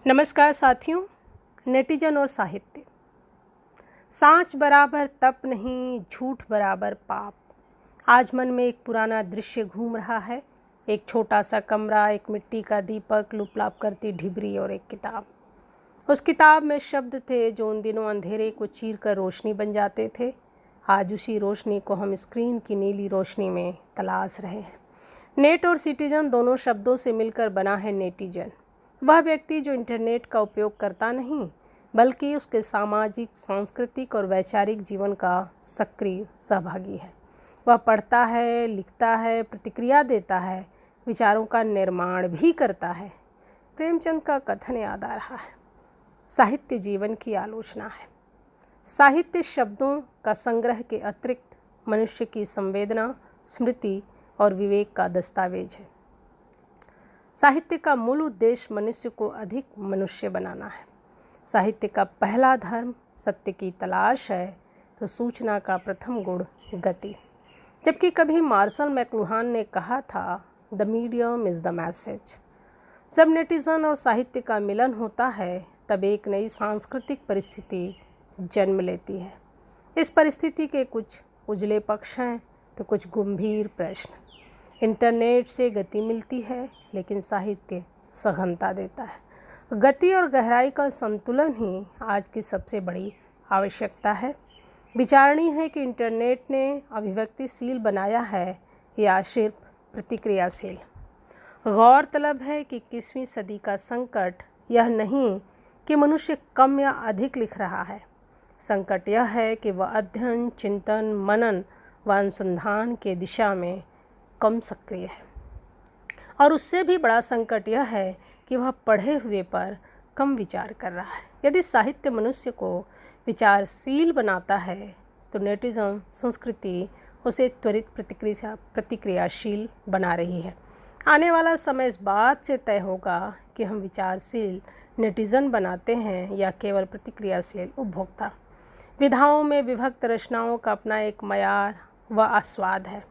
नमस्कार साथियों। नेटिजन और साहित्य। सांच बराबर तप नहीं, झूठ बराबर पाप। आज मन में एक पुराना दृश्य घूम रहा है। एक छोटा सा कमरा, एक मिट्टी का दीपक, लुपलाप करती ढिबरी और एक किताब। उस किताब में शब्द थे जो उन दिनों अंधेरे को चीर कर रोशनी बन जाते थे। आज उसी रोशनी को हम स्क्रीन की नीली रोशनी में तलाश रहे हैं। नेट और सिटीजन दोनों शब्दों से मिलकर बना है नेटिजन। वह व्यक्ति जो इंटरनेट का उपयोग करता नहीं बल्कि उसके सामाजिक, सांस्कृतिक और वैचारिक जीवन का सक्रिय सहभागी है। वह पढ़ता है, लिखता है, प्रतिक्रिया देता है, विचारों का निर्माण भी करता है। प्रेमचंद का कथन याद आ रहा है, साहित्य जीवन की आलोचना है। साहित्य शब्दों का संग्रह के अतिरिक्त मनुष्य की संवेदना, स्मृति और विवेक का दस्तावेज है। साहित्य का मूल उद्देश्य मनुष्य को अधिक मनुष्य बनाना है। साहित्य का पहला धर्म सत्य की तलाश है तो सूचना का प्रथम गुण गति। जबकि कभी मार्शल मैकलुहान ने कहा था, the medium is the message. जब नेटिजन और साहित्य का मिलन होता है तब एक नई सांस्कृतिक परिस्थिति जन्म लेती है। इस परिस्थिति के कुछ उजले पक्ष हैं तो कुछ गंभीर प्रश्न। इंटरनेट से गति मिलती है लेकिन साहित्य सघनता देता है। गति और गहराई का संतुलन ही आज की सबसे बड़ी आवश्यकता है। विचारणीय है कि इंटरनेट ने अभिव्यक्तिशील बनाया है या सिर्फ प्रतिक्रियाशील। गौरतलब है कि 21वीं सदी का संकट यह नहीं कि मनुष्य कम या अधिक लिख रहा है। संकट यह है कि वह अध्ययन, चिंतन, मनन व अनुसंधान के दिशा में कम सक्रिय है। और उससे भी बड़ा संकट यह है कि वह पढ़े हुए पर कम विचार कर रहा है। यदि साहित्य मनुष्य को विचारशील बनाता है तो नेटिज्म संस्कृति उसे त्वरित प्रतिक्रियाशील बना रही है। आने वाला समय इस बात से तय होगा कि हम विचारशील नेटिजन बनाते हैं या केवल प्रतिक्रियाशील उपभोक्ता। विधाओं में विभक्त रचनाओं का अपना एक मयार व आस्वाद है।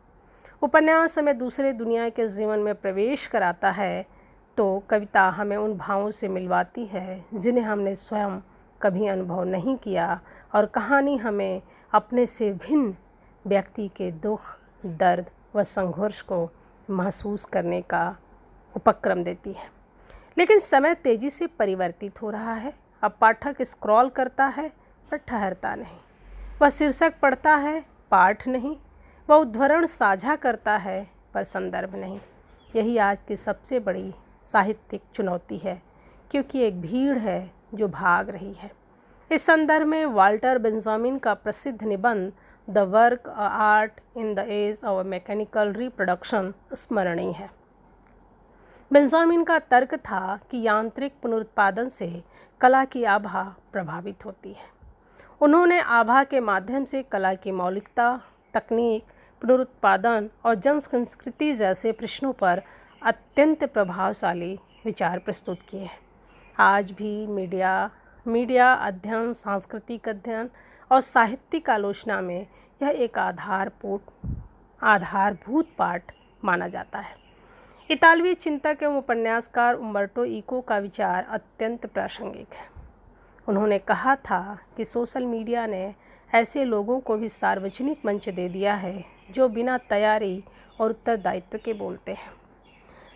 उपन्यास हमें दूसरे दुनिया के जीवन में प्रवेश कराता है तो कविता हमें उन भावों से मिलवाती है जिन्हें हमने स्वयं कभी अनुभव नहीं किया, और कहानी हमें अपने से भिन्न व्यक्ति के दुख, दर्द व संघर्ष को महसूस करने का उपक्रम देती है। लेकिन समय तेजी से परिवर्तित हो रहा है। अब पाठक स्क्रॉल करता है पर ठहरता नहीं। वह शीर्षक पढ़ता है, पाठ नहीं। वह उद्धरण साझा करता है पर संदर्भ नहीं। यही आज की सबसे बड़ी साहित्यिक चुनौती है, क्योंकि एक भीड़ है जो भाग रही है। इस संदर्भ में वाल्टर बेंजामिन का प्रसिद्ध निबंध the work art in the age of mechanical reproduction स्मरणीय है। बेंजामिन का तर्क था कि यांत्रिक पुनरुत्पादन से कला की आभा प्रभावित होती है। उन्होंने आभा के माध्यम से कला की मौलिकता, तकनीक, पुनरुत्पादन और जन संस्कृति जैसे प्रश्नों पर अत्यंत प्रभावशाली विचार प्रस्तुत किए हैं। आज भी मीडिया अध्ययन, सांस्कृतिक अध्ययन और साहित्यिक आलोचना में यह एक आधारभूत पाठ माना जाता है। इतालवी चिंतक एवं उपन्यासकार उम्बर्टो इको का विचार अत्यंत प्रासंगिक है। उन्होंने कहा था कि सोशल मीडिया ने ऐसे लोगों को भी सार्वजनिक मंच दे दिया है जो बिना तैयारी और उत्तरदायित्व के बोलते हैं।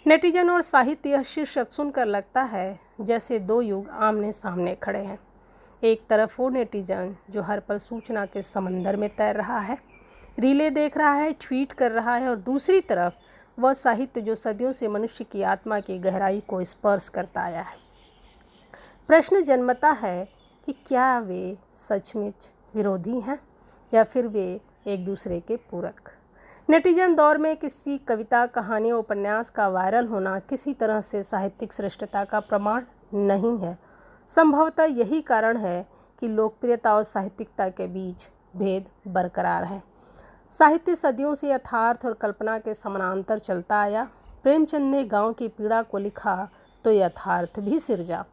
नेटिजन और साहित्य, यह शीर्षक सुनकर लगता है जैसे दो युग आमने सामने खड़े हैं। एक तरफ वो नेटिजन जो हर पल सूचना के समंदर में तैर रहा है, रीलें देख रहा है, ट्वीट कर रहा है, और दूसरी तरफ वह साहित्य जो सदियों से मनुष्य की आत्मा की गहराई को स्पर्श करता आया है। प्रश्न जन्मता है कि क्या वे सचमुच विरोधी हैं या फिर वे एक दूसरे के पूरक। नेटिजन दौर में किसी कविता, कहानी, उपन्यास का वायरल होना किसी तरह से साहित्यिक श्रेष्ठता का प्रमाण नहीं है। संभवतः यही कारण है कि लोकप्रियता और साहित्यिकता के बीच भेद बरकरार है। साहित्य सदियों से यथार्थ और कल्पना के समानांतर चलता आया। प्रेमचंद ने गांव की पीड़ा को लिखा तो यथार्थ भी सिरजा।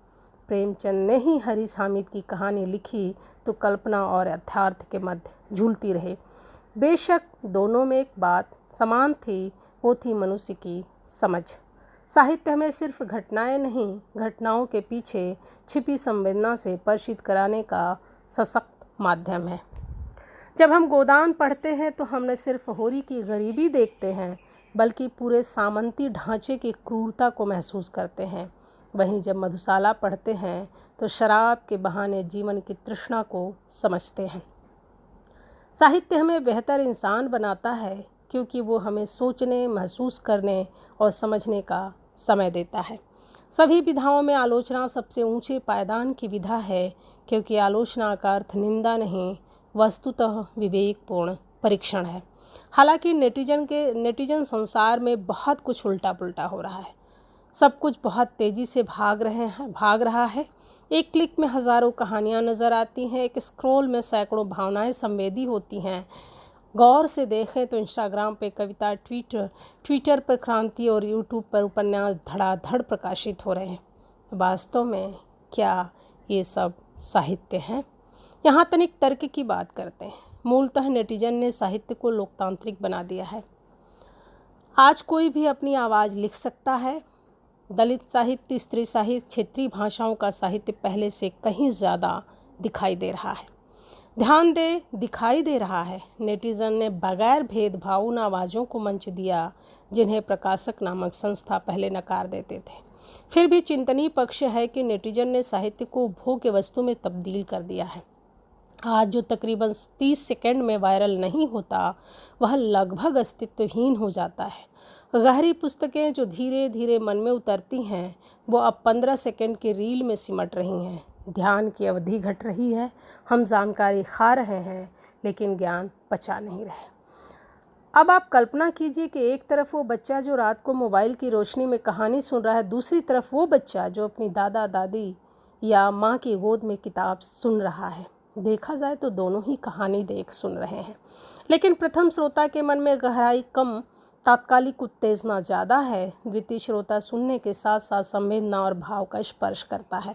प्रेमचंद ने ही हरीश हामिद की कहानी लिखी तो कल्पना और यथार्थ के मध्य झूलती रहे। बेशक दोनों में एक बात समान थी, वो थी मनुष्य की समझ। साहित्य हमें सिर्फ घटनाएं नहीं, घटनाओं के पीछे छिपी संवेदना से परिचित कराने का सशक्त माध्यम है। जब हम गोदान पढ़ते हैं तो हम न सिर्फ होरी की गरीबी देखते हैं, बल्कि पूरे सामंती ढांचे की क्रूरता को महसूस करते हैं। वहीं जब मधुशाला पढ़ते हैं तो शराब के बहाने जीवन की तृष्णा को समझते हैं। साहित्य हमें बेहतर इंसान बनाता है क्योंकि वो हमें सोचने, महसूस करने और समझने का समय देता है। सभी विधाओं में आलोचना सबसे ऊंचे पायदान की विधा है, क्योंकि आलोचना का अर्थ निंदा नहीं, वस्तुतः विवेकपूर्ण परीक्षण है। हालांकि नेटिजन संसार में बहुत कुछ उल्टा पुल्टा हो रहा है। सब कुछ बहुत तेज़ी से भाग रहा है। एक क्लिक में हज़ारों कहानियाँ नज़र आती हैं, एक स्क्रॉल में सैकड़ों भावनाएं संवेदी होती हैं। गौर से देखें तो इंस्टाग्राम पे कविता, ट्विटर पर क्रांति और यूट्यूब पर उपन्यास धड़ाधड़ प्रकाशित हो रहे हैं। वास्तव में क्या ये सब साहित्य हैं? यहाँ तनिक तर्क की बात करते हैं। मूलतः नेटिजन ने साहित्य को लोकतांत्रिक बना दिया है। आज कोई भी अपनी आवाज़ लिख सकता है। दलित साहित्य, स्त्री साहित्य, क्षेत्रीय भाषाओं का साहित्य पहले से कहीं ज़्यादा दिखाई दे रहा है। ध्यान दे, दिखाई दे रहा है। नेटिजन ने बगैर भेदभाव उन आवाज़ों को मंच दिया जिन्हें प्रकाशक नामक संस्था पहले नकार देते थे। फिर भी चिंतनीय पक्ष है कि नेटिजन ने साहित्य को उपभोग के वस्तु में तब्दील कर दिया है। आज जो तकरीबन 30 सेकंड में वायरल नहीं होता, वह लगभग अस्तित्वहीन हो जाता है। गहरी पुस्तकें जो धीरे धीरे मन में उतरती हैं, वो अब 15 सेकंड के रील में सिमट रही हैं। ध्यान की अवधि घट रही है। हम जानकारी खा रहे हैं लेकिन ज्ञान पचा नहीं रहे। अब आप कल्पना कीजिए कि एक तरफ वो बच्चा जो रात को मोबाइल की रोशनी में कहानी सुन रहा है, दूसरी तरफ वो बच्चा जो अपनी दादा दादी या माँ की गोद में किताब सुन रहा है। देखा जाए तो दोनों ही कहानी सुन रहे हैं, लेकिन प्रथम श्रोता के मन में गहराई कम, तात्कालिक उत्तेजना ज़्यादा है। द्वितीय श्रोता सुनने के साथ साथ संवेदना और भाव का स्पर्श करता है।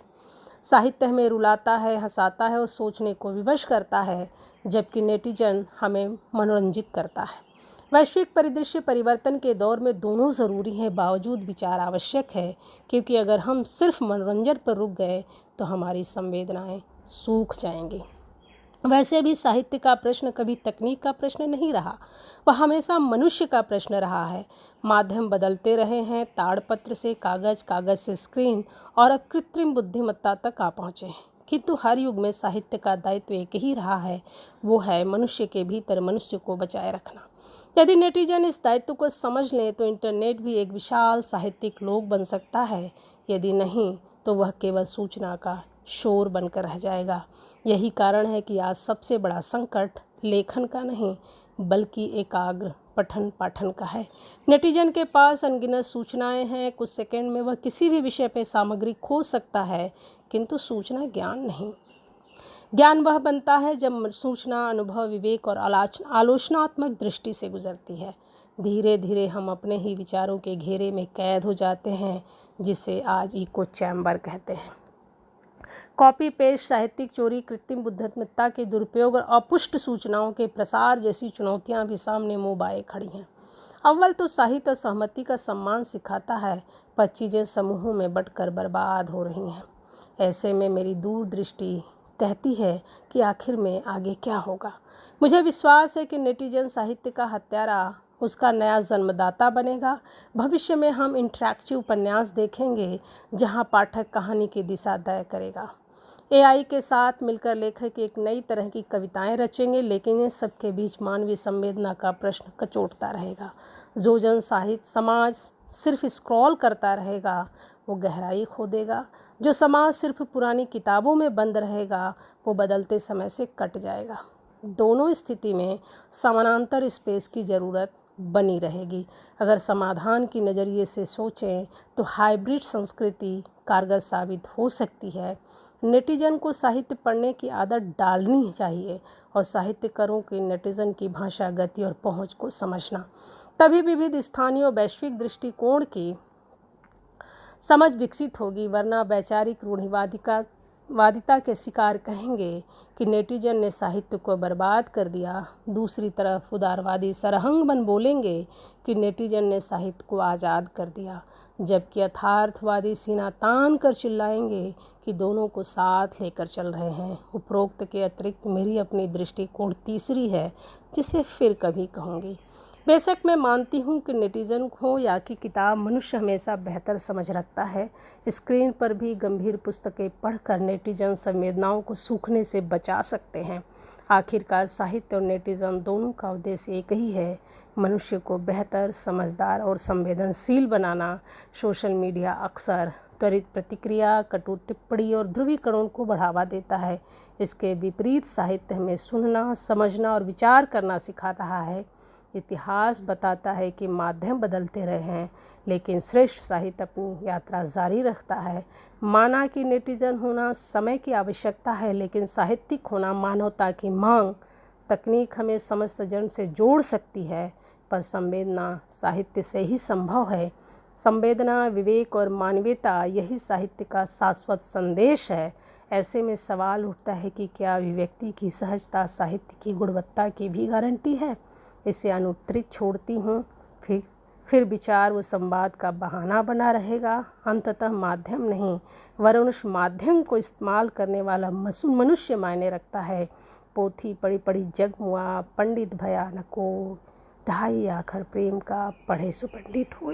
साहित्य हमें रुलाता है, हंसाता है और सोचने को विवश करता है, जबकि नेटिजन हमें मनोरंजित करता है। वैश्विक परिदृश्य परिवर्तन के दौर में दोनों ज़रूरी हैं, बावजूद विचार आवश्यक है, क्योंकि अगर हम सिर्फ मनोरंजन पर रुक गए तो हमारी संवेदनाएं सूख जाएंगी। वैसे भी साहित्य का प्रश्न कभी तकनीक का प्रश्न नहीं रहा, वह हमेशा मनुष्य का प्रश्न रहा है। माध्यम बदलते रहे हैं, ताड़पत्र से कागज़, कागज़ से स्क्रीन और अब कृत्रिम बुद्धिमत्ता तक आ पहुँचे हैं, किंतु हर युग में साहित्य का दायित्व एक ही रहा है, वो है मनुष्य के भीतर मनुष्य को बचाए रखना। यदि नेटिजन इस दायित्व को समझ लें तो इंटरनेट भी एक विशाल साहित्यिक लोक बन सकता है। यदि नहीं तो वह केवल सूचना का शोर बनकर रह जाएगा। यही कारण है कि आज सबसे बड़ा संकट लेखन का नहीं, बल्कि एकाग्र पठन पाठन का है। नेटिजन के पास अनगिनत सूचनाएं हैं। कुछ सेकंड में वह किसी भी विषय पर सामग्री खोज सकता है, किंतु सूचना ज्ञान नहीं। ज्ञान वह बनता है जब सूचना अनुभव, विवेक और आलोचनात्मक दृष्टि से गुजरती है। धीरे धीरे हम अपने ही विचारों के घेरे में कैद हो जाते हैं, जिसे आज इको चैम्बर कहते हैं। कॉपी पेस्ट, साहित्यिक चोरी, कृत्रिम बुद्धिमत्ता के दुरुपयोग और अपुष्ट सूचनाओं के प्रसार जैसी चुनौतियां भी सामने मुँह बाए खड़ी हैं। अव्वल तो साहित्य और सहमति का सम्मान सिखाता है, पर चीज़ें समूहों में बंटकर बर्बाद हो रही हैं। ऐसे में मेरी दूरदृष्टि कहती है कि आखिर में आगे क्या होगा। मुझे विश्वास है कि नेटिजन साहित्य का हत्यारा उसका नया जन्मदाता बनेगा। भविष्य में हम इंटरैक्टिव उपन्यास देखेंगे, जहां पाठक कहानी की दिशा तय करेगा। एआई के साथ मिलकर लेखक एक नई तरह की कविताएं रचेंगे, लेकिन इन सबके बीच मानवीय संवेदना का प्रश्न कचोटता रहेगा। जो जन साहित्य समाज सिर्फ स्क्रॉल करता रहेगा, वो गहराई खो देगा। जो समाज सिर्फ पुरानी किताबों में बंद रहेगा, वो बदलते समय से कट जाएगा। दोनों स्थिति में समानांतर स्पेस की ज़रूरत बनी रहेगी। अगर समाधान की नज़रिए से सोचें तो हाइब्रिड संस्कृति कारगर साबित हो सकती है। नेटिजन को साहित्य पढ़ने की आदत डालनी चाहिए और साहित्यकारों की नेटिजन की भाषा, गति और पहुंच को समझना। तभी विविध स्थानीय और वैश्विक दृष्टिकोण की समझ विकसित होगी, वरना वैचारिक रूढ़िवादी का वादिता के शिकार कहेंगे कि नेटिजन ने साहित्य को बर्बाद कर दिया। दूसरी तरफ उदारवादी सरहंग बन बोलेंगे कि नेटिजन ने साहित्य को आज़ाद कर दिया, जबकि यथार्थवादी सीना तान कर चिल्लाएंगे कि दोनों को साथ लेकर चल रहे हैं। उपरोक्त के अतिरिक्त मेरी अपनी दृष्टिकोण तीसरी है, जिसे फिर कभी कहूँगी। बेशक मैं मानती हूँ कि नेटिजन हो या कि किताब, मनुष्य हमेशा बेहतर समझ रखता है। स्क्रीन पर भी गंभीर पुस्तकें पढ़कर नेटिजन संवेदनाओं को सूखने से बचा सकते हैं। आखिरकार साहित्य और नेटिजन दोनों का उद्देश्य एक ही है, मनुष्य को बेहतर, समझदार और संवेदनशील बनाना। सोशल मीडिया अक्सर त्वरित प्रतिक्रिया, कटु टिप्पणी और ध्रुवीकरण को बढ़ावा देता है। इसके विपरीत साहित्य हमें सुनना, समझना और विचार करना सिखा रहा है। इतिहास बताता है कि माध्यम बदलते रहे हैं, लेकिन श्रेष्ठ साहित्य अपनी यात्रा जारी रखता है। माना कि नेटिजन होना समय की आवश्यकता है, लेकिन साहित्यिक होना मानवता की मांग। तकनीक हमें समस्त जन से जोड़ सकती है, पर संवेदना साहित्य से ही संभव है। संवेदना, विवेक और मानवीयता, यही साहित्य का शाश्वत संदेश है। ऐसे में सवाल उठता है कि क्या अभिव्यक्ति की सहजता साहित्य की गुणवत्ता की भी गारंटी है? इसे अनुत्तरित छोड़ती हूँ। फिर विचार व संवाद का बहाना बना रहेगा। अंततः माध्यम नहीं, वरन उस माध्यम को इस्तेमाल करने वाला मनुष्य मायने रखता है। पोथी पढ़ी पढ़ी जग मुआ, पंडित भया नको, ढाई आखर प्रेम का, पढ़े सो पंडित हुए।